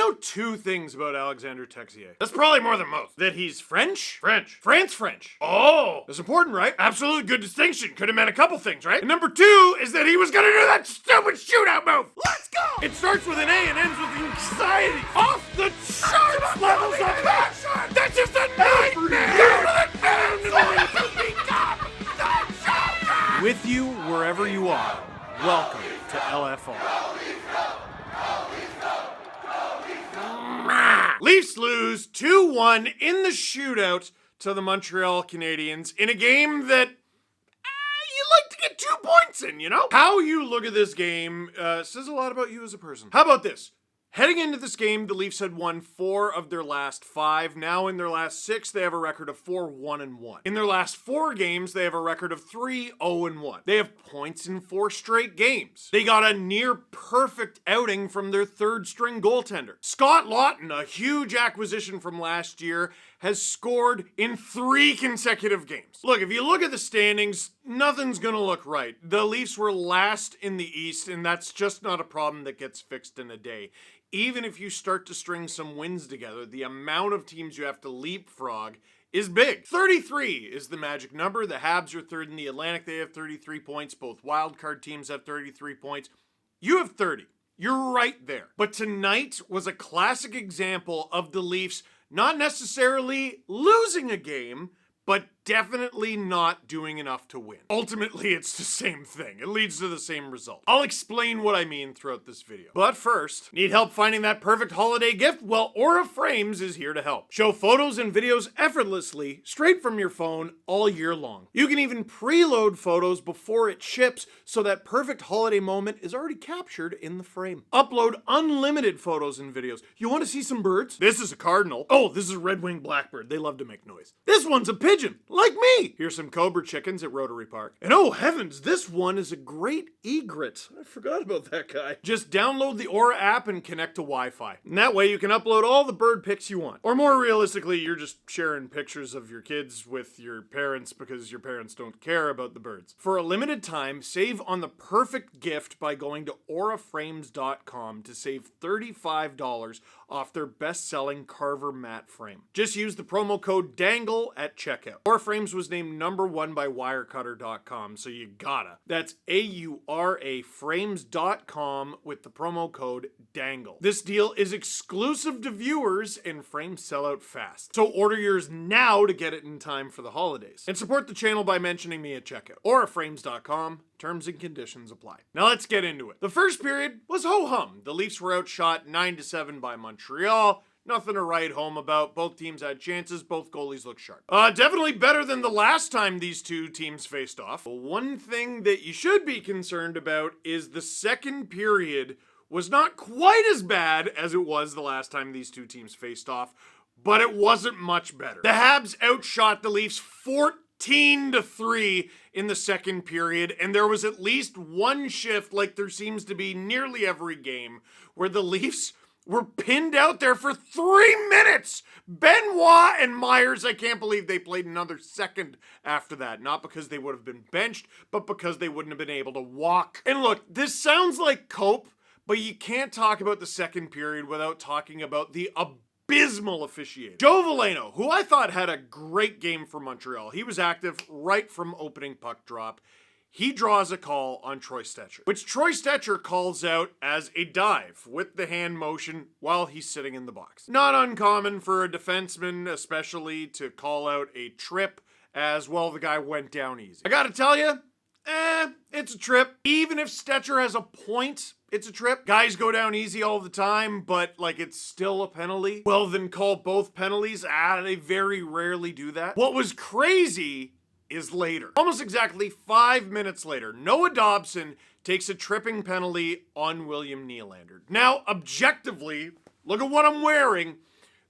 know two things about Alexander Texier. That's probably more than most. That he's French? French. Oh, that's important, right? Absolute good distinction. Could have meant a couple things, right? And number two is that he was gonna do that stupid shootout move. Let's go! It starts with an A and ends with anxiety. Off the charts levels of passion! That's just a nightmare! With you wherever you are, welcome to LFR. Leafs lose 2-1 in the shootout to the Montreal Canadiens in a game that you like to get 2 points in, you know? How you look at this game says a lot about you as a person. How about this? Heading into this game, the Leafs had won 4 of their last 5. Now in their last 6, they have a record of 4-1-1. In their last 4 games, they have a record of 3-0-1. They have points in 4 straight games. They got a near perfect outing from their third-string goaltender. Scott Lawton, a huge acquisition from last year, has scored in 3 consecutive games. Look, if you look at the standings, nothing's gonna look right. The Leafs were last in the East, and that's just not a problem that gets fixed in a day. Even if you start to string some wins together, the amount of teams you have to leapfrog is big. 33 is the magic number. The Habs are third in the Atlantic. They have 33 points. Both wildcard teams have 33 points. You have 30. You're right there. But tonight was a classic example of the Leafs not necessarily losing a game, but definitely not doing enough to win. Ultimately, it's the same thing. It leads to the same result. I'll explain what I mean throughout this video. But first, need help finding that perfect holiday gift? Well, Aura Frames is here to help. Show photos and videos effortlessly, straight from your phone, all year long. You can even preload photos before it ships, so that perfect holiday moment is already captured in the frame. Upload unlimited photos and videos. You want to see some birds? This is a cardinal. Oh, this is a red-winged blackbird. They love to make noise. This one's a pigeon, like me. Here's some cobra chickens at Rotary Park. And oh heavens, this one is a great egret. I forgot about that guy. Just download the Aura app and connect to Wi-Fi. And that way you can upload all the bird pics you want. Or more realistically, you're just sharing pictures of your kids with your parents because your parents don't care about the birds. For a limited time, save on the perfect gift by going to auraframes.com to save $35 off their best-selling Carver matte frame. Just use the promo code DANGLE at checkout. Aura Frames was named #1 by wirecutter.com, so you gotta. That's AURA frames.com with the promo code DANGLE. This deal is exclusive to viewers and frames sell out fast. So order yours now to get it in time for the holidays. And support the channel by mentioning me at checkout. auraframes.com. Terms and conditions apply. Now let's get into it. The first period was ho-hum. The Leafs were outshot 9-7 by Montreal. Nothing to write home about. Both teams had chances. Both goalies looked sharp. Definitely better than the last time these two teams faced off. One thing that you should be concerned about is the second period was not quite as bad as it was the last time these two teams faced off, but it wasn't much better. The Habs outshot the Leafs 14-3 in the second period, and there was at least one shift, like there seems to be nearly every game, where the Leafs were pinned out there for 3 minutes. Benoit and Myers, I can't believe they played another second after that. Not because they would have been benched, but because they wouldn't have been able to walk. And look, this sounds like cope, but you can't talk about the second period without talking about the abysmal officiating. Joe Veleno, who I thought had a great game for Montreal. He was active right from opening puck drop. He draws a call on Troy Stecher, which Troy Stecher calls out as a dive with the hand motion while he's sitting in the box. Not uncommon for a defenseman, especially, to call out a trip, as well the guy went down easy. I gotta tell you, it's a trip. Even if Stecher has a point, it's a trip. Guys go down easy all the time, but like it's still a penalty. Well, then call both penalties. They very rarely do that. What was crazy is later. Almost exactly 5 minutes later, Noah Dobson takes a tripping penalty on William Nylander. Now, objectively, look at what I'm wearing.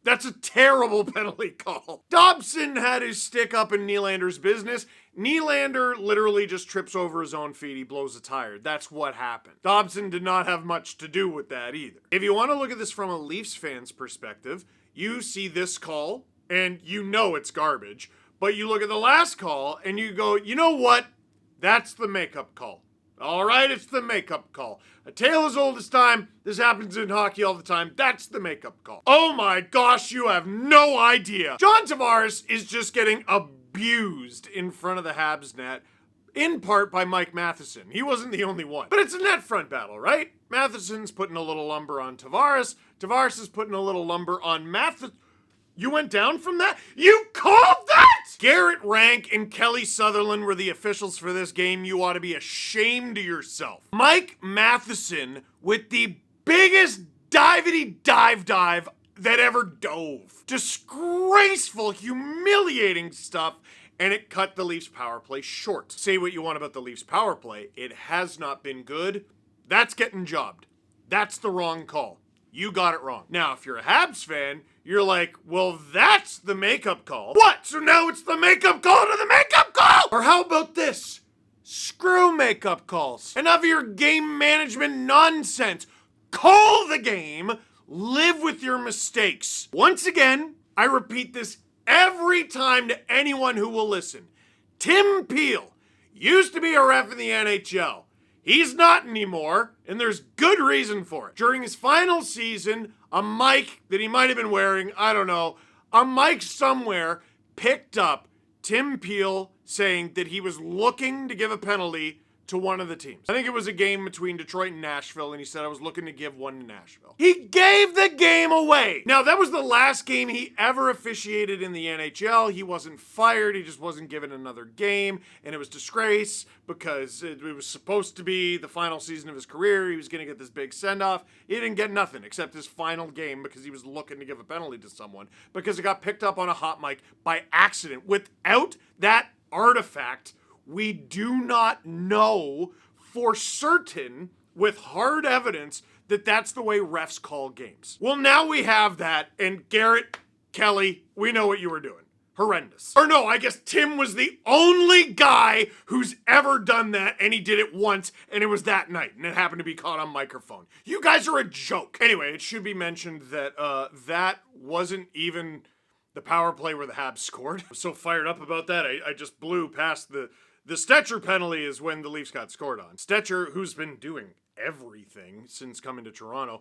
That's a terrible penalty call. Dobson had his stick up in Nylander's business. Nylander literally just trips over his own feet. He blows a tire. That's what happened. Dobson did not have much to do with that either. If you want to look at this from a Leafs fan's perspective, you see this call and you know it's garbage. But you look at the last call and you go, you know what? That's the makeup call. All right, it's the makeup call. A tale as old as time. This happens in hockey all the time. That's the makeup call. Oh my gosh, you have no idea. John Tavares is just getting abused in front of the Habs net, in part by Mike Matheson. He wasn't the only one. But it's a net front battle, right? Matheson's putting a little lumber on Tavares. Tavares is putting a little lumber on Matheson. You went down from that? You called that?! Garrett Rank and Kelly Sutherland were the officials for this game. You ought to be ashamed of yourself. Mike Matheson with the biggest divety dive that ever dove. Disgraceful, humiliating stuff, and it cut the Leafs power play short. Say what you want about the Leafs power play. It has not been good. That's getting jobbed. That's the wrong call. You got it wrong. Now, if you're a Habs fan, you're like, well, that's the makeup call. What? So now it's the makeup call to the makeup call? Or how about this? Screw makeup calls. Enough of your game management nonsense. Call the game. Live with your mistakes. Once again, I repeat this every time to anyone who will listen. Tim Peel used to be a ref in the NHL. He's not anymore, and there's good reason for it. During his final season, a mic that he might have been wearing, I don't know, a mic somewhere picked up Tim Peel saying that he was looking to give a penalty to one of the teams. I think it was a game between Detroit and Nashville, and he said, I was looking to give one to Nashville. He gave the game away. Now, that was the last game he ever officiated in the NHL. He wasn't fired. He just wasn't given another game, and it was disgrace because it was supposed to be the final season of his career. He was going to get this big send-off. He didn't get nothing except his final game because he was looking to give a penalty to someone because it got picked up on a hot mic by accident. Without that artifact, we do not know for certain with hard evidence that that's the way refs call games. Well, now we have that, and Garrett, Kelly, we know what you were doing. Horrendous. Or no, I guess Tim was the only guy who's ever done that, and he did it once, and it was that night, and it happened to be caught on microphone. You guys are a joke. Anyway, it should be mentioned that that wasn't even the power play where the Habs scored. I was so fired up about that, I just blew past the Stetcher penalty is when the Leafs got scored on. Stetcher, who's been doing everything since coming to Toronto,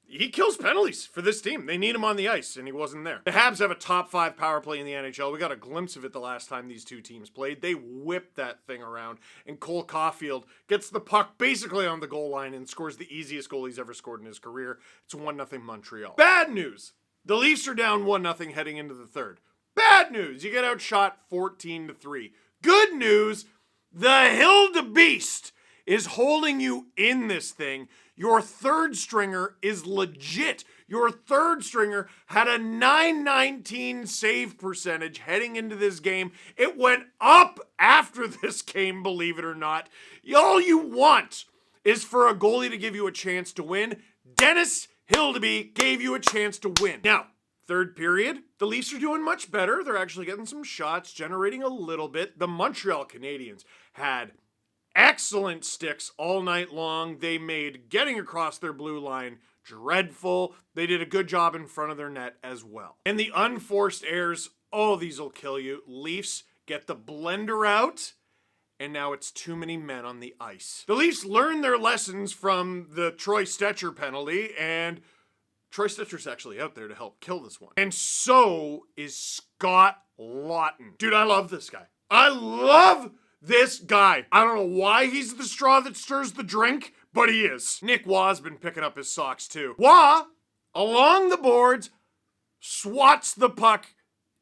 he kills penalties for this team. They need him on the ice, and he wasn't there. The Habs have a top 5 power play in the NHL. We got a glimpse of it the last time these two teams played. They whipped that thing around, and Cole Caulfield gets the puck basically on the goal line and scores the easiest goal he's ever scored in his career. It's 1-0 Montreal. Bad news. The Leafs are down 1-0 heading into the third. Bad news. You get outshot 14-3. Good news, the Hildebeest is holding you in this thing. Your third stringer is legit. Your third stringer had a .919 save percentage heading into this game. It went up after this game, believe it or not. All you want is for a goalie to give you a chance to win. Dennis Hildeby gave you a chance to win. Now, third period, the Leafs are doing much better. They're actually getting some shots, generating a little bit. The Montreal Canadiens had excellent sticks all night long. They made getting across their blue line dreadful. They did a good job in front of their net as well. And the unforced errors, oh, these will kill you. Leafs get the blender out, and now it's too many men on the ice. The Leafs learned their lessons from the Troy Stetcher penalty, and Troy Stetcher's actually out there to help kill this one. And so is Scott Laughton. Dude, I love this guy. I love this guy. I don't know why he's the straw that stirs the drink, but he is. Nick Waugh's been picking up his socks too. Waugh, along the boards, swats the puck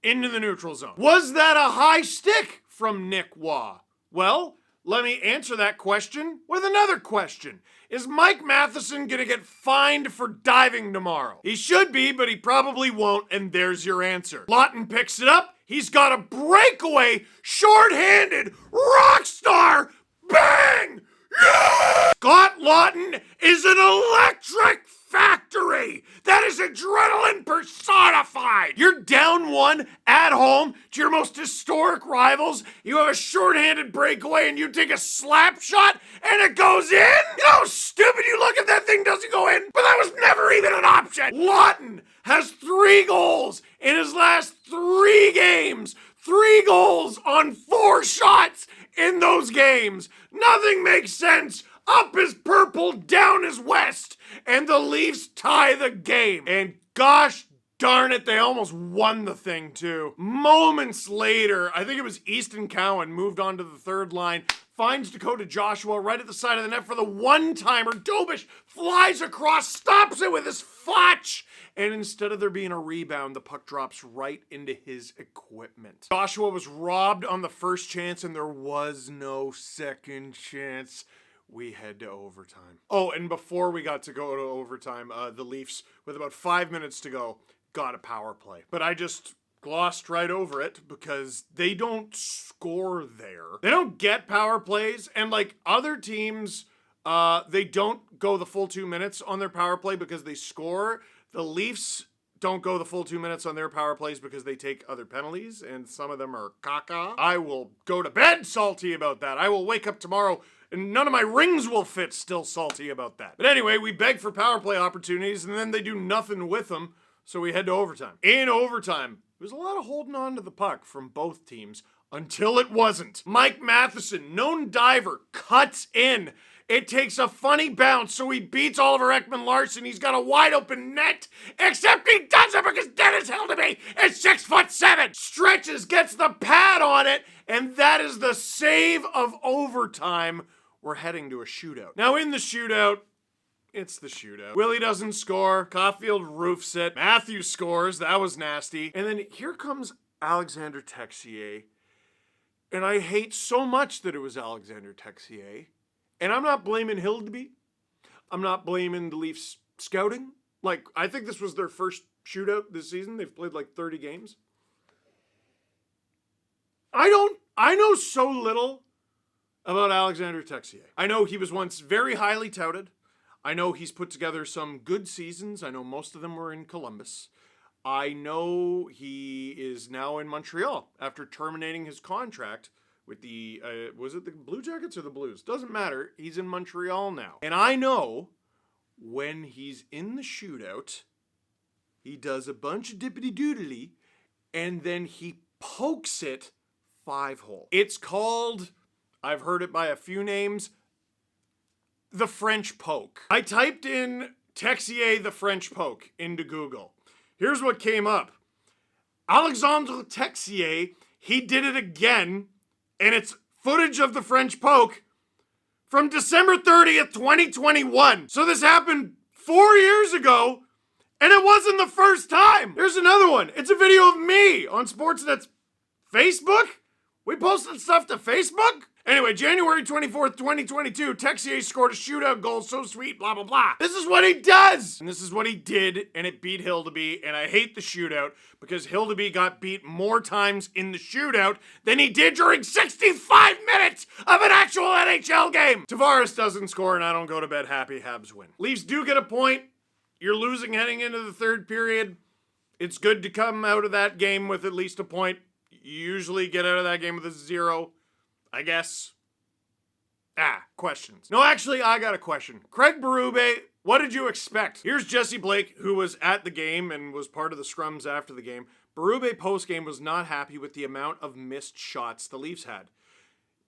into the neutral zone. Was that a high stick from Nick Waugh? Well, let me answer that question with another question. Is Mike Matheson gonna get fined for diving tomorrow? He should be, but he probably won't, and there's your answer. Laughton picks it up. He's got a breakaway, short-handed, rock star, bang! Yeah! Scott Laughton is an electric factory. That is adrenaline personified. You're down 1 at home to your most historic rivals. You have a short-handed breakaway and you take a slap shot and it goes in? You know how stupid you look if that thing doesn't go in? But that was never even an option. Laughton has 3 goals in his last 3 games. 3 goals on 4 shots in those games. Nothing makes sense. Up is purple, down is west. And the Leafs tie the game. And gosh darn it, they almost won the thing too. Moments later, I think it was Easton Cowan moved on to the third line, finds Dakota Joshua right at the side of the net for the one-timer. Dobish flies across, stops it with his fotch, and instead of there being a rebound, the puck drops right into his equipment. Joshua was robbed on the first chance, and there was no second chance. We head to overtime. Oh, and before we got to go to overtime, the Leafs, with about 5 minutes to go, got a power play. But I just glossed right over it because they don't score there. They don't get power plays, and like other teams, they don't go the full 2 minutes on their power play because they score. The Leafs don't go the full 2 minutes on their power plays because they take other penalties, and some of them are caca. I will go to bed salty about that. I will wake up tomorrow and none of my rings will fit, still salty about that. But anyway, we beg for power play opportunities, and then they do nothing with them, so we head to overtime. In overtime, there was a lot of holding on to the puck from both teams until it wasn't. Mike Matheson, known diver, cuts in. It takes a funny bounce, so he beats Oliver Ekman-Larsson. He's got a wide open net, except he doesn't because Dennis Hildeby is 6'7". Stretches, gets the pad on it, and that is the save of overtime. We're heading to a shootout. Now in the shootout, it's the shootout. Willie doesn't score. Caulfield roofs it. Matthews scores. That was nasty. And then here comes Alexander Texier. And I hate so much that it was Alexander Texier. And I'm not blaming Hildeby. I'm not blaming the Leafs scouting. Like, I think this was their first shootout this season. They've played like 30 games. I know so little about Alexander Texier. I know he was once very highly touted. I know he's put together some good seasons. I know most of them were in Columbus. I know he is now in Montreal after terminating his contract with the, was it the Blue Jackets or the Blues? Doesn't matter. He's in Montreal now. And I know when he's in the shootout, he does a bunch of dippity-doodly, and then he pokes it 5-hole. It's called, I've heard it by a few names, the French poke. I typed in Texier the French poke into Google. Here's what came up. Alexandre Texier, he did it again, and it's footage of the French poke from December 30th, 2021. So this happened 4 years ago, and it wasn't the first time. Here's another one. It's a video of me on Sportsnet's Facebook. We posted stuff to Facebook. Anyway, January 24th, 2022, Texier scored a shootout goal, so sweet, blah, blah, blah. This is what he does! And this is what he did, and it beat Hildeby, and I hate the shootout because Hildeby got beat more times in the shootout than he did during 65 minutes of an actual NHL game! Tavares doesn't score, and I don't go to bed happy. Habs win. Leafs do get a point. You're losing heading into the third period. It's good to come out of that game with at least a point. You usually get out of that game with a 0. I guess. Questions. No, actually, I got a question. Craig Berube, what did you expect? Here's Jesse Blake, who was at the game and was part of the scrums after the game. Berube post-game was not happy with the amount of missed shots the Leafs had.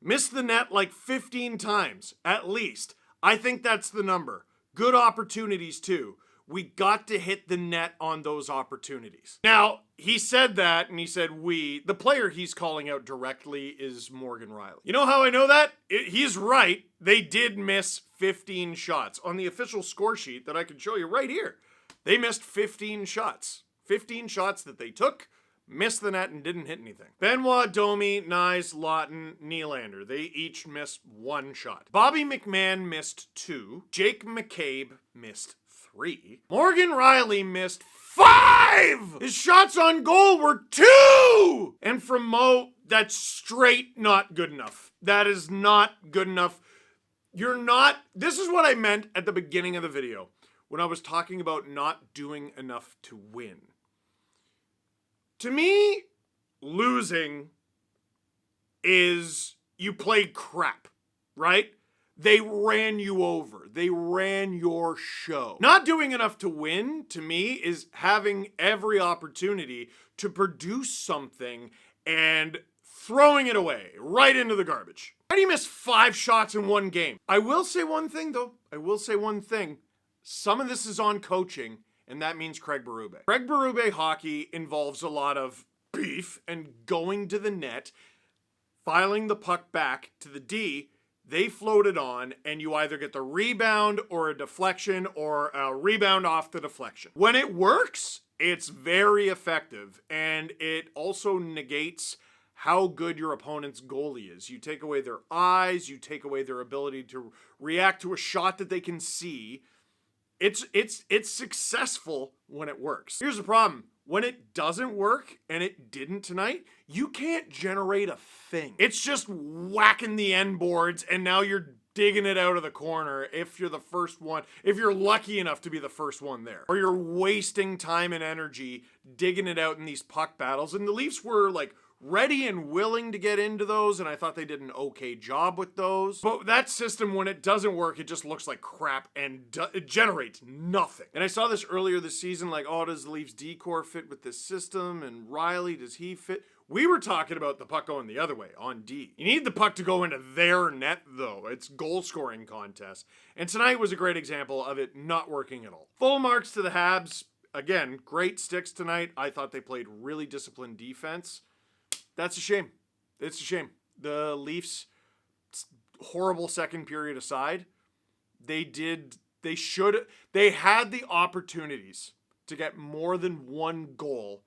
Missed the net like 15 times, at least. I think that's the number. Good opportunities, too. We got to hit the net on those opportunities. Now, he said that, and he said we. The player he's calling out directly is Morgan Riley. You know how I know that? He's right. They did miss 15 shots. On the official score sheet that I can show you right here, they missed 15 shots. 15 shots that they took, missed the net, and didn't hit anything. Benoit, Domi, Nyes, Lawton, Nylander. They each missed 1 shot. Bobby McMahon missed 2. Jake McCabe missed 3. Morgan Riley missed 5! His shots on goal were 2! And from Mo, that's straight not good enough. That is not good enough. This is what I meant at the beginning of the video when I was talking about not doing enough to win. To me, losing is you played crap, right? They ran you over. They ran your show. Not doing enough to win, to me, is having every opportunity to produce something and throwing it away right into the garbage. How do you miss 5 shots in one game? I will say one thing, though. Some of this is on coaching, and that means Craig Berube. Craig Berube hockey involves a lot of beef and going to the net, filing the puck back to the D. They float it on, and you either get the rebound or a deflection or a rebound off the deflection. When it works, it's very effective, and it also negates how good your opponent's goalie is. You take away their eyes, you take away their ability to react to a shot that they can see. It's successful when it works. Here's the problem. When it doesn't work, and it didn't tonight, you can't generate a thing. It's just whacking the end boards, and now you're digging it out of the corner if you're the first one, if you're lucky enough to be the first one there. Or you're wasting time and energy digging it out in these puck battles. And the Leafs were like ready and willing to get into those, and I thought they did an okay job with those. But that system, when it doesn't work, it just looks like crap and it generates nothing. And I saw this earlier this season, like, oh, does the Leafs D-core fit with this system? And Riley, does he fit? We were talking about the puck going the other way, on D. You need the puck to go into their net, though. It's goal-scoring contest. And tonight was a great example of it not working at all. Full marks to the Habs. Again, great sticks tonight. I thought they played really disciplined defense. That's a shame. It's a shame. The Leafs, horrible second period aside, they had the opportunities to get more than one goal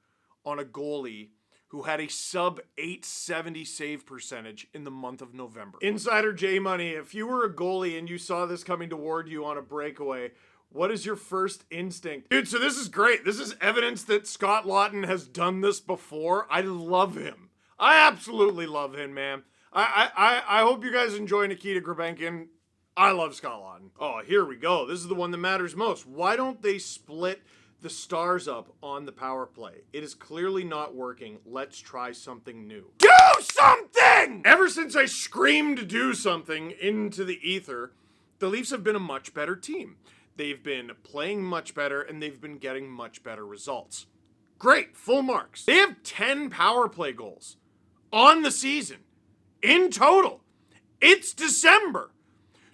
on a goalie who had a sub 870 save percentage in the month of November. Insider J Money, if you were a goalie and you saw this coming toward you on a breakaway, what is your first instinct? Dude, so this is great. This is evidence that Scott Laughton has done this before. I love him. I absolutely love him, man. I hope you guys enjoy Nikita Grabenkin. I love Scott Laughton. Oh, here we go. This is the one that matters most. Why don't they split the stars up on the power play? It is clearly not working. Let's try something new. Do something! Ever since I screamed do something into the ether, the Leafs have been a much better team. They've been playing much better, and they've been getting much better results. Great, full marks. They have 10 power play goals on the season. In total. It's December.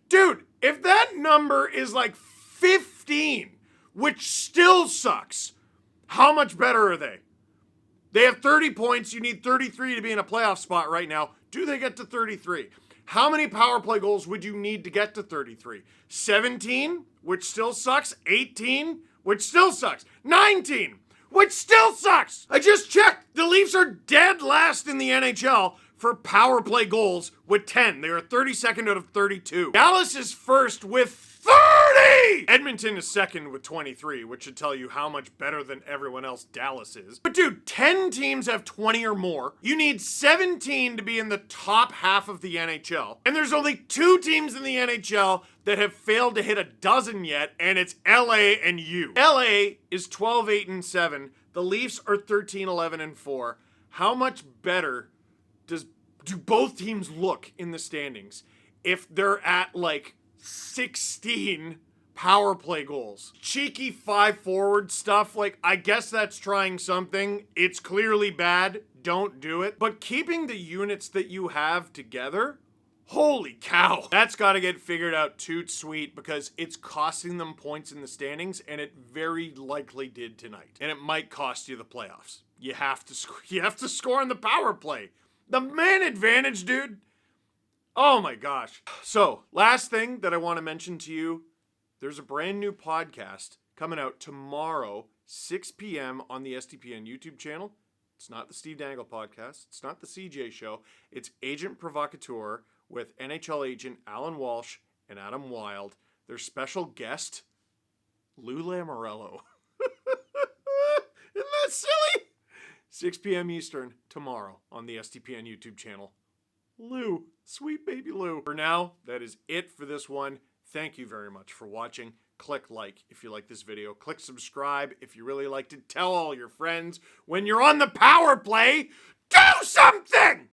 Dude, if that number is like 15, which still sucks, how much better are they? They have 30 points. You need 33 to be in a playoff spot right now. Do they get to 33? How many power play goals would you need to get to 33? 17, which still sucks. 18, which still sucks. 19, which still sucks. I just checked. The Leafs are dead last in the NHL for power play goals with 10. They are 32nd out of 32. Dallas is first with 30! Edmonton is second with 23, which should tell you how much better than everyone else Dallas is. But dude, 10 teams have 20 or more. You need 17 to be in the top half of the NHL. And there's only 2 teams in the NHL that have failed to hit a dozen yet, and it's LA and you. LA is 12-8-7. The Leafs are 13-11-4. How much better do both teams look in the standings if they're at like 16 power play goals? Cheeky 5 forward stuff, like, I guess that's trying something. It's clearly bad. Don't do it. But keeping the units that you have together, holy cow. That's got to get figured out toot sweet, because it's costing them points in the standings, and it very likely did tonight. And it might cost you the playoffs. You have to score on the power play. The man advantage, dude. Oh my gosh. So, last thing that I want to mention to you, there's a brand new podcast coming out tomorrow, 6 p.m. on the STPN YouTube channel. It's not the Steve Dangle podcast. It's not the CJ show. It's Agent Provocateur with NHL agent Alan Walsh and Adam Wilde. Their special guest, Lou Lamoriello. Isn't that silly? 6 p.m. Eastern tomorrow on the STPN YouTube channel. Lou, sweet baby Lou. For now, that is it for this one. Thank you very much for watching. Click like if you like this video. Click subscribe if you really liked it. Tell all your friends. When you're on the power play, do something!